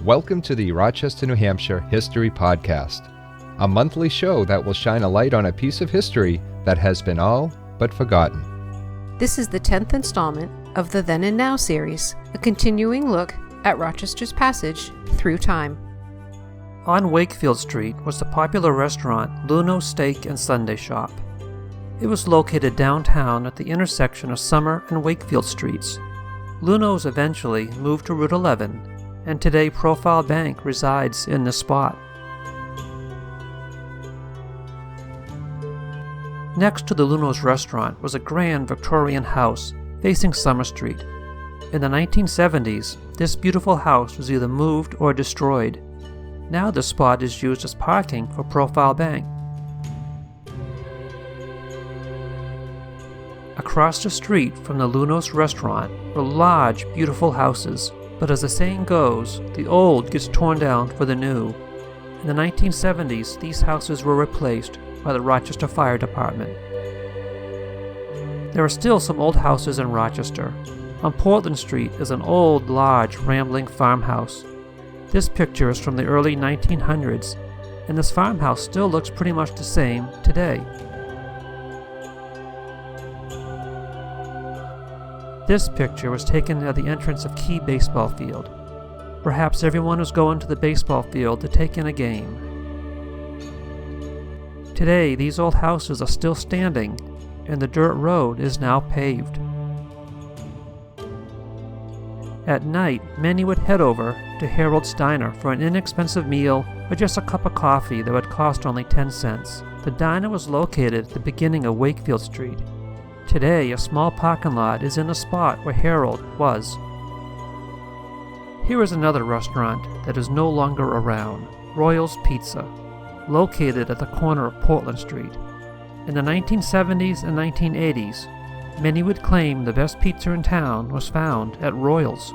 Welcome to the Rochester, New Hampshire History Podcast, a monthly show that will shine a light on a piece of history that has been all but forgotten. This is the 10th installment of the Then and Now series, a continuing look at Rochester's passage through time. On Wakefield Street was the popular restaurant Luno's Steak and Sunday Shop. It was located downtown at the intersection of Summer and Wakefield Streets. Luno's eventually moved to Route 11, and today Profile Bank resides in this spot. Next to the Luno's restaurant was a grand Victorian house facing Summer Street. In the 1970s, this beautiful house was either moved or destroyed. Now the spot is used as parking for Profile Bank. Across the street from the Luno's restaurant were large, beautiful houses, but as the saying goes, the old gets torn down for the new. In the 1970s, these houses were replaced by the Rochester Fire Department. There are still some old houses in Rochester. On Portland Street is an old, large, rambling farmhouse. This picture is from the early 1900s, and this farmhouse still looks pretty much the same today. This picture was taken at the entrance of Key Baseball Field. Perhaps everyone was going to the baseball field to take in a game. Today, these old houses are still standing, and the dirt road is now paved. At night, many would head over to Harold's Diner for an inexpensive meal or just a cup of coffee that would cost only 10 cents. The diner was located at the beginning of Wakefield Street. Today, a small parking lot is in the spot where Harold was. Here is another restaurant that is no longer around, Royals Pizza, located at the corner of Portland Street. In the 1970s and 1980s, many would claim the best pizza in town was found at Royals.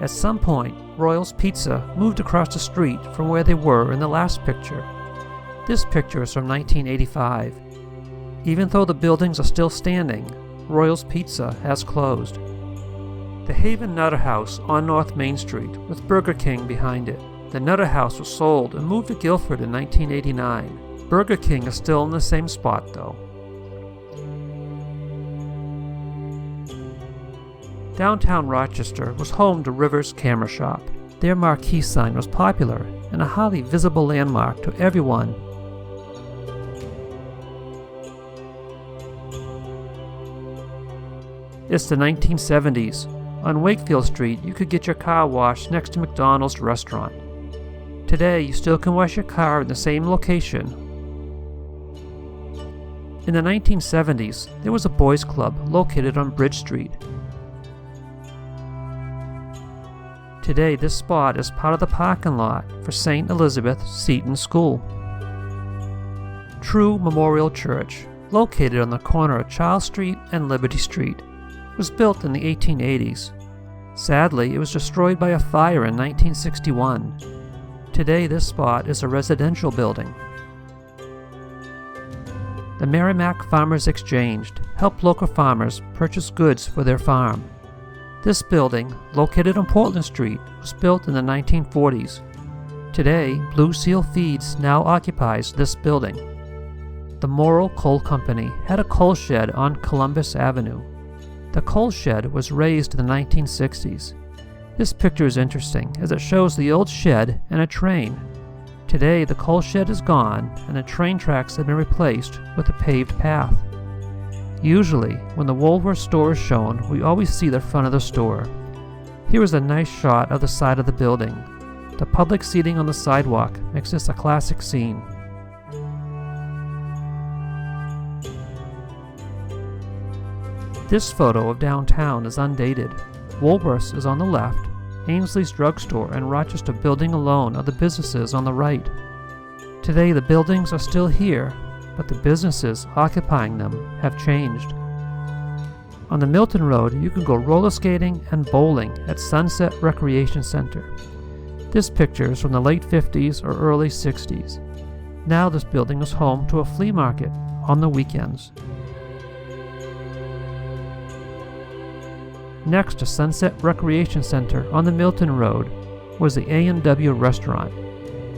At some point, Royals Pizza moved across the street from where they were in the last picture. This picture is from 1985. Even though the buildings are still standing, Royals Pizza has closed. The Haven Nutter House on North Main Street with Burger King behind it. The Nutter House was sold and moved to Guilford in 1989. Burger King is still in the same spot though. Downtown Rochester was home to Rivers Camera Shop. Their marquee sign was popular and a highly visible landmark to everyone. It's the 1970s. On Wakefield Street, you could get your car washed next to McDonald's restaurant. Today, you still can wash your car in the same location. In the 1970s, there was a boys' club located on Bridge Street. Today, this spot is part of the parking lot for St. Elizabeth Seton School. True Memorial Church, located on the corner of Charles Street and Liberty Street, was built in the 1880s. Sadly, it was destroyed by a fire in 1961. Today, this spot is a residential building. The Merrimack Farmers Exchange helped local farmers purchase goods for their farm. This building, located on Portland Street, was built in the 1940s. Today, Blue Seal Feeds now occupies this building. The Morrill Coal Company had a coal shed on Columbus Avenue. The coal shed was raised in the 1960s. This picture is interesting as it shows the old shed and a train. Today the coal shed is gone and the train tracks have been replaced with a paved path. Usually, when the Woolworth store is shown, we always see the front of the store. Here is a nice shot of the side of the building. The public seating on the sidewalk makes this a classic scene. This photo of downtown is undated. Woolworth's is on the left, Ainsley's Drugstore and Rochester Building alone are the businesses on the right. Today the buildings are still here, but the businesses occupying them have changed. On the Milton Road, you can go roller skating and bowling at Sunset Recreation Center. This picture is from the late 50s or early 60s. Now this building is home to a flea market on the weekends. Next to Sunset Recreation Center on the Milton Road was the A&W restaurant,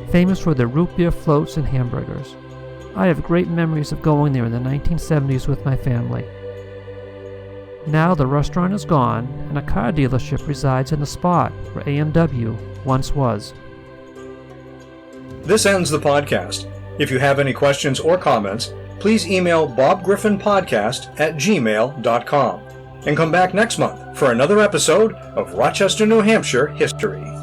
famous for their root beer floats and hamburgers. I have great memories of going there in the 1970s with my family. Now the restaurant is gone, and a car dealership resides in the spot where A&W once was. This ends the podcast. If you have any questions or comments, please email bobgriffinpodcast@gmail.com and come back next month for another episode of Rochester, New Hampshire History.